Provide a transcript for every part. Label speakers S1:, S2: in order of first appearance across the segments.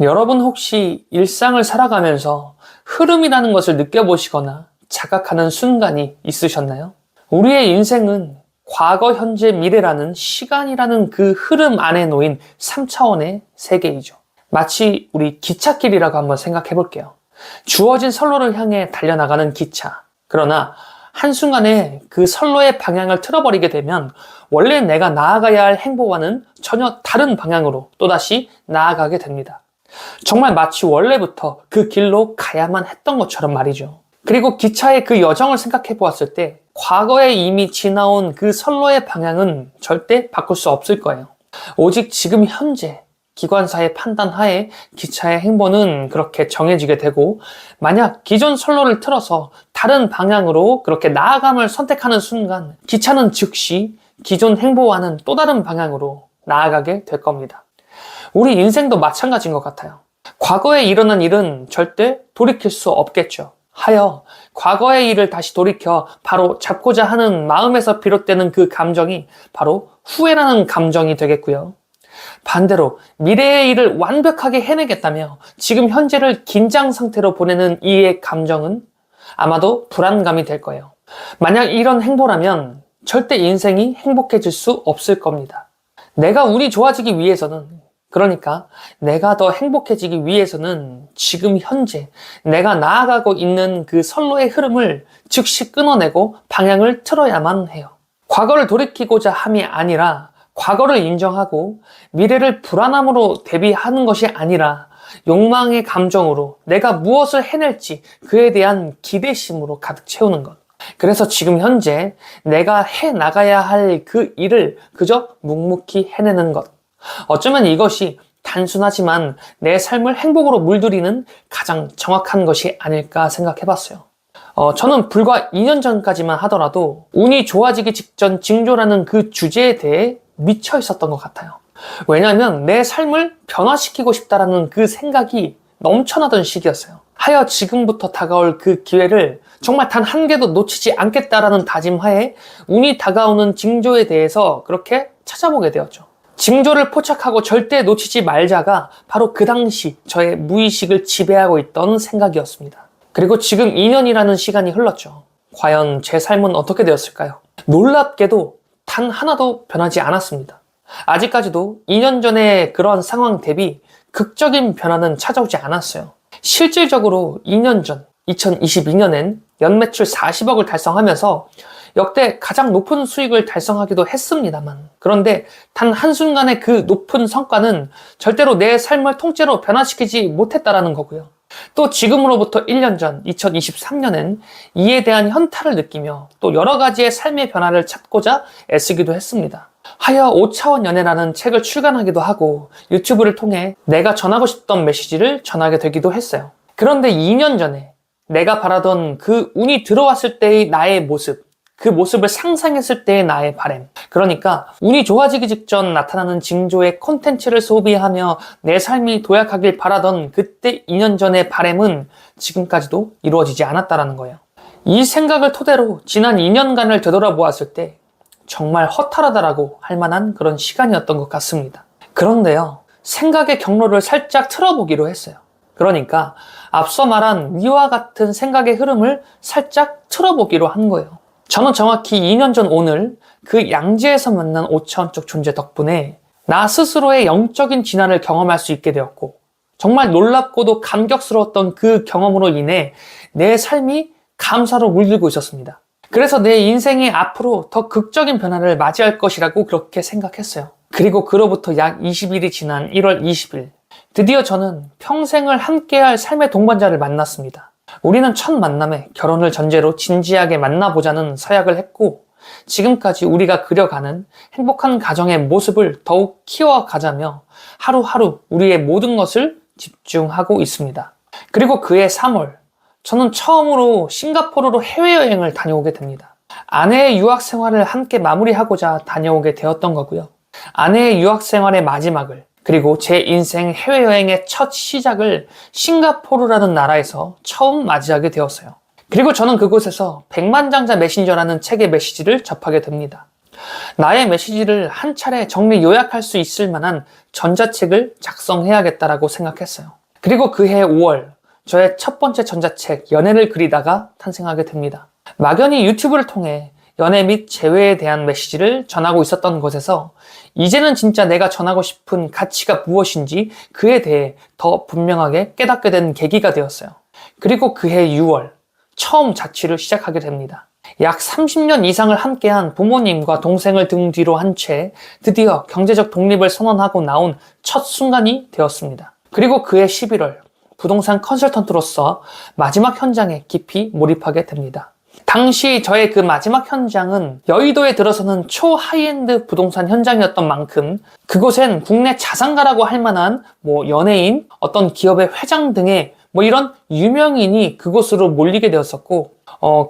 S1: 여러분 혹시 일상을 살아가면서 흐름이라는 것을 느껴보시거나 자각하는 순간이 있으셨나요? 우리의 인생은 과거, 현재, 미래라는 시간이라는 그 흐름 안에 놓인 3차원의 세계이죠. 마치 우리 기찻길이라고 한번 생각해 볼게요. 주어진 선로를 향해 달려나가는 기차. 그러나 한순간에 그 선로의 방향을 틀어버리게 되면 원래 내가 나아가야 할 행보와는 전혀 다른 방향으로 또다시 나아가게 됩니다. 정말 마치 원래부터 그 길로 가야만 했던 것처럼 말이죠. 그리고 기차의 그 여정을 생각해 보았을 때 과거에 이미 지나온 그 선로의 방향은 절대 바꿀 수 없을 거예요. 오직 지금 현재 기관사의 판단 하에 기차의 행보는 그렇게 정해지게 되고, 만약 기존 선로를 틀어서 다른 방향으로 그렇게 나아감을 선택하는 순간 기차는 즉시 기존 행보와는 또 다른 방향으로 나아가게 될 겁니다. 우리 인생도 마찬가지인 것 같아요. 과거에 일어난 일은 절대 돌이킬 수 없겠죠. 하여 과거의 일을 다시 돌이켜 바로 잡고자 하는 마음에서 비롯되는 그 감정이 바로 후회라는 감정이 되겠고요. 반대로 미래의 일을 완벽하게 해내겠다며 지금 현재를 긴장 상태로 보내는 이의 감정은 아마도 불안감이 될 거예요. 만약 이런 행보라면 절대 인생이 행복해질 수 없을 겁니다. 내가 운이 좋아지기 위해서는, 그러니까 내가 더 행복해지기 위해서는 지금 현재 내가 나아가고 있는 그 선로의 흐름을 즉시 끊어내고 방향을 틀어야만 해요. 과거를 돌이키고자 함이 아니라 과거를 인정하고 미래를 불안함으로 대비하는 것이 아니라 욕망의 감정으로 내가 무엇을 해낼지 그에 대한 기대심으로 가득 채우는 것. 그래서 지금 현재 내가 해나가야 할 그 일을 그저 묵묵히 해내는 것. 어쩌면 이것이 단순하지만 내 삶을 행복으로 물들이는 가장 정확한 것이 아닐까 생각해봤어요. 저는 불과 2년 전까지만 하더라도 운이 좋아지기 직전 징조라는 그 주제에 대해 미쳐 있었던 것 같아요. 왜냐하면 내 삶을 변화시키고 싶다라는 그 생각이 넘쳐나던 시기였어요. 하여 지금부터 다가올 그 기회를 정말 단 한 개도 놓치지 않겠다라는 다짐하에 운이 다가오는 징조에 대해서 그렇게 찾아보게 되었죠. 징조를 포착하고 절대 놓치지 말자가 바로 그 당시 저의 무의식을 지배하고 있던 생각이었습니다. 그리고 지금 2년이라는 시간이 흘렀죠. 과연 제 삶은 어떻게 되었을까요? 놀랍게도 단 하나도 변하지 않았습니다. 아직까지도 2년 전의 그런 상황 대비 극적인 변화는 찾아오지 않았어요. 실질적으로 2년 전 2022년엔 연매출 40억을 달성하면서 역대 가장 높은 수익을 달성하기도 했습니다만, 그런데 단 한순간의 그 높은 성과는 절대로 내 삶을 통째로 변화시키지 못했다라는 거고요. 또 지금으로부터 1년 전 2023년엔 이에 대한 현타를 느끼며 또 여러 가지의 삶의 변화를 찾고자 애쓰기도 했습니다. 하여 5차원 연애라는 책을 출간하기도 하고 유튜브를 통해 내가 전하고 싶던 메시지를 전하게 되기도 했어요. 그런데 2년 전에 내가 바라던 그 운이 들어왔을 때의 나의 모습, 그 모습을 상상했을 때의 나의 바람, 그러니까 운이 좋아지기 직전 나타나는 징조의 콘텐츠를 소비하며 내 삶이 도약하길 바라던 그때 2년 전의 바람은 지금까지도 이루어지지 않았다라는 거예요. 이 생각을 토대로 지난 2년간을 되돌아보았을 때 정말 허탈하다라고 할 만한 그런 시간이었던 것 같습니다. 그런데요, 생각의 경로를 살짝 틀어보기로 했어요. 그러니까 앞서 말한 위와 같은 생각의 흐름을 살짝 틀어보기로 한 거예요. 저는 정확히 2년 전 오늘 그 양지에서 만난 5차원적 존재 덕분에 나 스스로의 영적인 진화를 경험할 수 있게 되었고, 정말 놀랍고도 감격스러웠던 그 경험으로 인해 내 삶이 감사로 물들고 있었습니다. 그래서 내 인생이 앞으로 더 극적인 변화를 맞이할 것이라고 그렇게 생각했어요. 그리고 그로부터 약 20일이 지난 1월 20일, 드디어 저는 평생을 함께할 삶의 동반자를 만났습니다. 우리는 첫 만남에 결혼을 전제로 진지하게 만나보자는 서약을 했고, 지금까지 우리가 그려가는 행복한 가정의 모습을 더욱 키워가자며 하루하루 우리의 모든 것을 집중하고 있습니다. 그리고 그해 3월, 저는 처음으로 싱가포르로 해외여행을 다녀오게 됩니다. 아내의 유학 생활을 함께 마무리하고자 다녀오게 되었던 거고요. 아내의 유학 생활의 마지막을, 그리고 제 인생 해외여행의 첫 시작을 싱가포르라는 나라에서 처음 맞이하게 되었어요. 그리고 저는 그곳에서 백만장자 메신저라는 책의 메시지를 접하게 됩니다. 나의 메시지를 한 차례 정리 요약할 수 있을 만한 전자책을 작성해야겠다라고 생각했어요. 그리고 그해 5월, 저의 첫 번째 전자책 연애를 그리다가 탄생하게 됩니다. 막연히 유튜브를 통해 연애 및 재회에 대한 메시지를 전하고 있었던 것에서 이제는 진짜 내가 전하고 싶은 가치가 무엇인지 그에 대해 더 분명하게 깨닫게 된 계기가 되었어요. 그리고 그해 6월, 처음 자취를 시작하게 됩니다. 약 30년 이상을 함께한 부모님과 동생을 등 뒤로 한 채 드디어 경제적 독립을 선언하고 나온 첫 순간이 되었습니다. 그리고 그해 11월, 부동산 컨설턴트로서 마지막 현장에 깊이 몰입하게 됩니다. 당시 저의 그 마지막 현장은 여의도에 들어서는 초하이엔드 부동산 현장이었던 만큼 그곳엔 국내 자산가라고 할 만한 연예인, 어떤 기업의 회장 등의 이런 유명인이 그곳으로 몰리게 되었었고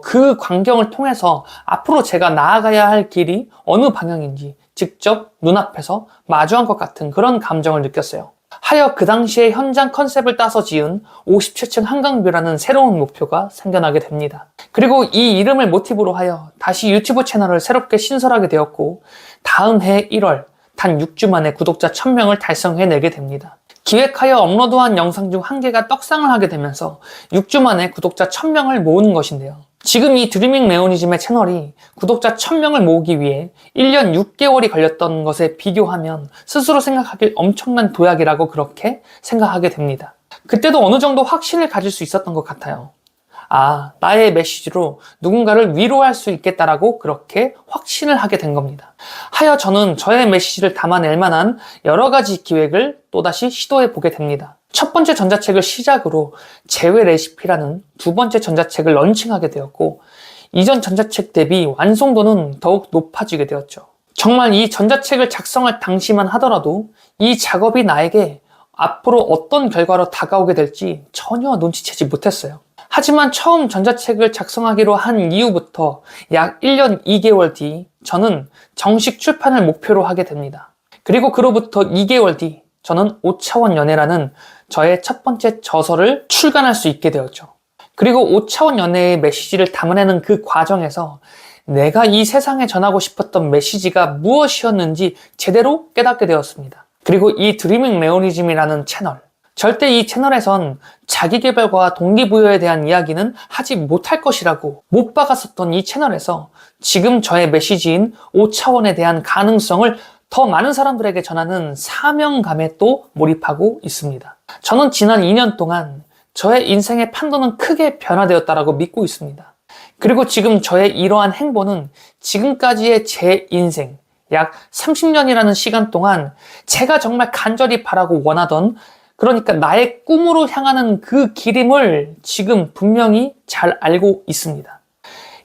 S1: 그 광경을 통해서 앞으로 제가 나아가야 할 길이 어느 방향인지 직접 눈앞에서 마주한 것 같은 그런 감정을 느꼈어요. 하여 그 당시에 현장 컨셉을 따서 지은 57층 한강뷰라는 새로운 목표가 생겨나게 됩니다. 그리고 이 이름을 모티브로 하여 다시 유튜브 채널을 새롭게 신설하게 되었고 다음 해 1월 단 6주 만에 구독자 1000명을 달성해내게 됩니다. 기획하여 업로드한 영상 중 한 개가 떡상을 하게 되면서 6주 만에 구독자 1000명을 모은 것인데요. 지금 이 드리밍 레오니즘의 채널이 구독자 1000명을 모으기 위해 1년 6개월이 걸렸던 것에 비교하면 스스로 생각하길 엄청난 도약이라고 그렇게 생각하게 됩니다. 그때도 어느 정도 확신을 가질 수 있었던 것 같아요. 나의 메시지로 누군가를 위로할 수 있겠다라고 그렇게 확신을 하게 된 겁니다. 하여 저는 저의 메시지를 담아낼 만한 여러 가지 기획을 또다시 시도해 보게 됩니다. 첫 번째 전자책을 시작으로 재회 레시피라는 두 번째 전자책을 런칭하게 되었고 이전 전자책 대비 완성도는 더욱 높아지게 되었죠. 정말 이 전자책을 작성할 당시만 하더라도 이 작업이 나에게 앞으로 어떤 결과로 다가오게 될지 전혀 눈치채지 못했어요. 하지만 처음 전자책을 작성하기로 한 이후부터 약 1년 2개월 뒤 저는 정식 출판을 목표로 하게 됩니다. 그리고 그로부터 2개월 뒤 저는 5차원 연애라는 저의 첫 번째 저서를 출간할 수 있게 되었죠. 그리고 5차원 연애의 메시지를 담아내는 그 과정에서 내가 이 세상에 전하고 싶었던 메시지가 무엇이었는지 제대로 깨닫게 되었습니다. 그리고 이 드리밍 레오니즘이라는 채널, 절대 이 채널에선 자기계발과 동기부여에 대한 이야기는 하지 못할 것이라고 못 박았었던 이 채널에서 지금 저의 메시지인 5차원에 대한 가능성을 더 많은 사람들에게 전하는 사명감에 또 몰입하고 있습니다. 저는 지난 2년 동안 저의 인생의 판도는 크게 변화되었다라고 믿고 있습니다. 그리고 지금 저의 이러한 행보는 지금까지의 제 인생, 약 30년이라는 시간 동안 제가 정말 간절히 바라고 원하던 그러니까 나의 꿈으로 향하는 그 길임을 지금 분명히 잘 알고 있습니다.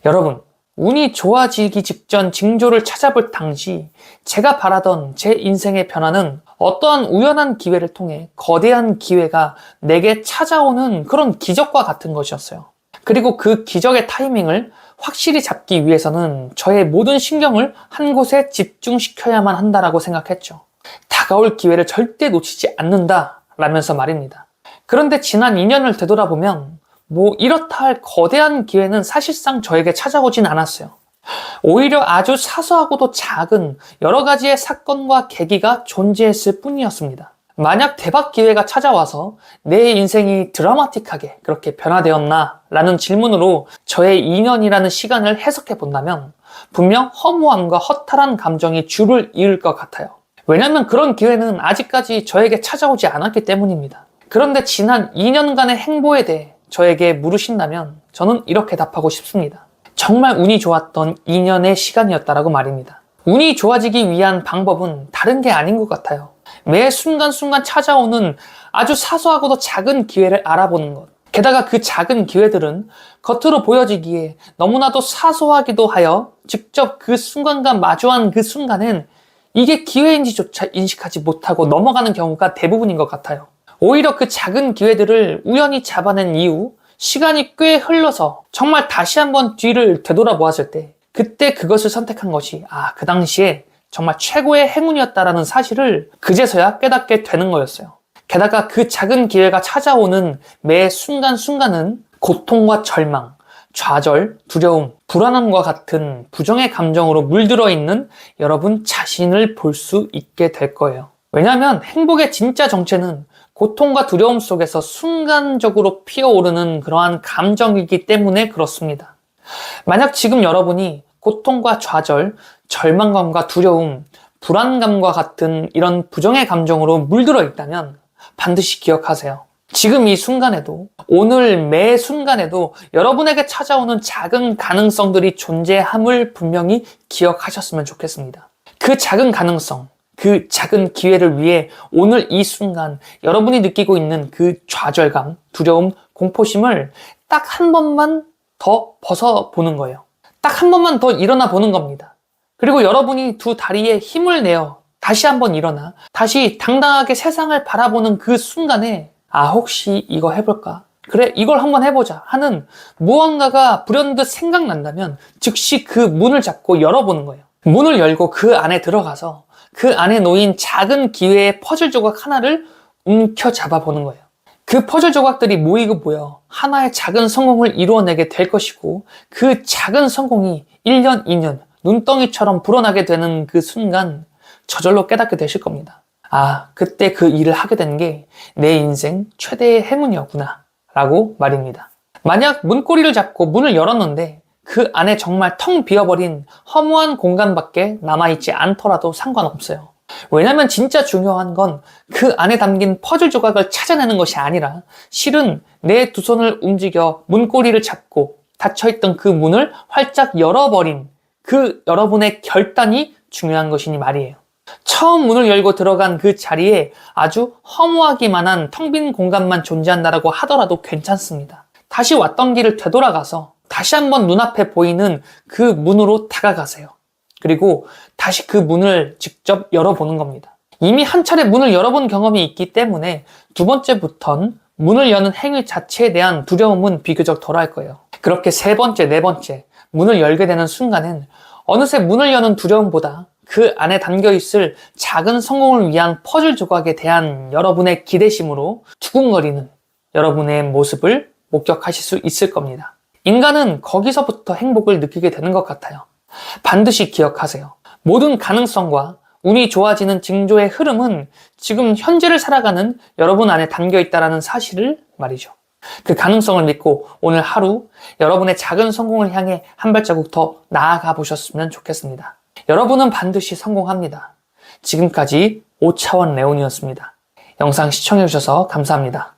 S1: 여러분, 운이 좋아지기 직전 징조를 찾아볼 당시 제가 바라던 제 인생의 변화는 어떠한 우연한 기회를 통해 거대한 기회가 내게 찾아오는 그런 기적과 같은 것이었어요. 그리고 그 기적의 타이밍을 확실히 잡기 위해서는 저의 모든 신경을 한 곳에 집중시켜야만 한다라고 생각했죠. 다가올 기회를 절대 놓치지 않는다 라면서 말입니다. 그런데 지난 2년을 되돌아보면 이렇다 할 거대한 기회는 사실상 저에게 찾아오진 않았어요. 오히려 아주 사소하고도 작은 여러 가지의 사건과 계기가 존재했을 뿐이었습니다. 만약 대박 기회가 찾아와서 내 인생이 드라마틱하게 그렇게 변화되었나? 라는 질문으로 저의 2년이라는 시간을 해석해 본다면 분명 허무함과 허탈한 감정이 줄을 이을 것 같아요. 왜냐면 그런 기회는 아직까지 저에게 찾아오지 않았기 때문입니다. 그런데 지난 2년간의 행보에 대해 저에게 물으신다면 저는 이렇게 답하고 싶습니다. 정말 운이 좋았던 2년의 시간이었다라고 말입니다. 운이 좋아지기 위한 방법은 다른 게 아닌 것 같아요. 매 순간순간 찾아오는 아주 사소하고도 작은 기회를 알아보는 것. 게다가 그 작은 기회들은 겉으로 보여지기에 너무나도 사소하기도 하여 직접 그 순간과 마주한 그 순간엔 이게 기회인지조차 인식하지 못하고 넘어가는 경우가 대부분인 것 같아요. 오히려 그 작은 기회들을 우연히 잡아낸 이후 시간이 꽤 흘러서 정말 다시 한번 뒤를 되돌아보았을 때 그때 그것을 선택한 것이 그 당시에 정말 최고의 행운이었다라는 사실을 그제서야 깨닫게 되는 거였어요. 게다가 그 작은 기회가 찾아오는 매 순간순간은 고통과 절망, 좌절, 두려움, 불안함과 같은 부정의 감정으로 물들어 있는 여러분 자신을 볼 수 있게 될 거예요. 왜냐하면 행복의 진짜 정체는 고통과 두려움 속에서 순간적으로 피어오르는 그러한 감정이기 때문에 그렇습니다. 만약 지금 여러분이 고통과 좌절, 절망감과 두려움, 불안감과 같은 이런 부정의 감정으로 물들어 있다면 반드시 기억하세요. 지금 이 순간에도, 오늘 매 순간에도 여러분에게 찾아오는 작은 가능성들이 존재함을 분명히 기억하셨으면 좋겠습니다. 그 작은 가능성, 그 작은 기회를 위해 오늘 이 순간 여러분이 느끼고 있는 그 좌절감, 두려움, 공포심을 딱 한 번만 더 벗어보는 거예요. 딱 한 번만 더 일어나 보는 겁니다. 그리고 여러분이 두 다리에 힘을 내어 다시 한번 일어나 다시 당당하게 세상을 바라보는 그 순간에 혹시 이거 해볼까? 그래, 이걸 한번 해보자 하는 무언가가 불현듯 생각난다면 즉시 그 문을 잡고 열어보는 거예요. 문을 열고 그 안에 들어가서 그 안에 놓인 작은 기회의 퍼즐 조각 하나를 움켜잡아 보는 거예요. 그 퍼즐 조각들이 모이고 모여 하나의 작은 성공을 이루어내게 될 것이고, 그 작은 성공이 1년, 2년 눈덩이처럼 불어나게 되는 그 순간 저절로 깨닫게 되실 겁니다. 그때 그 일을 하게 된 게 내 인생 최대의 행운이었구나 라고 말입니다. 만약 문고리를 잡고 문을 열었는데 그 안에 정말 텅 비어버린 허무한 공간밖에 남아있지 않더라도 상관없어요. 왜냐면 진짜 중요한 건 그 안에 담긴 퍼즐 조각을 찾아내는 것이 아니라 실은 내 두 손을 움직여 문고리를 잡고 닫혀있던 그 문을 활짝 열어버린 그 여러분의 결단이 중요한 것이니 말이에요. 처음 문을 열고 들어간 그 자리에 아주 허무하기만 한 텅 빈 공간만 존재한다라고 하더라도 괜찮습니다. 다시 왔던 길을 되돌아가서 다시 한번 눈앞에 보이는 그 문으로 다가가세요. 그리고 다시 그 문을 직접 열어보는 겁니다. 이미 한 차례 문을 열어본 경험이 있기 때문에 두 번째부턴 문을 여는 행위 자체에 대한 두려움은 비교적 덜할 거예요. 그렇게 세 번째, 네 번째 문을 열게 되는 순간엔 어느새 문을 여는 두려움보다 그 안에 담겨있을 작은 성공을 위한 퍼즐 조각에 대한 여러분의 기대심으로 두근거리는 여러분의 모습을 목격하실 수 있을 겁니다. 인간은 거기서부터 행복을 느끼게 되는 것 같아요. 반드시 기억하세요. 모든 가능성과 운이 좋아지는 징조의 흐름은 지금 현재를 살아가는 여러분 안에 담겨있다는 사실을 말이죠. 그 가능성을 믿고 오늘 하루 여러분의 작은 성공을 향해 한 발자국 더 나아가 보셨으면 좋겠습니다. 여러분은 반드시 성공합니다. 지금까지 5차원 레온이었습니다. 영상 시청해주셔서 감사합니다.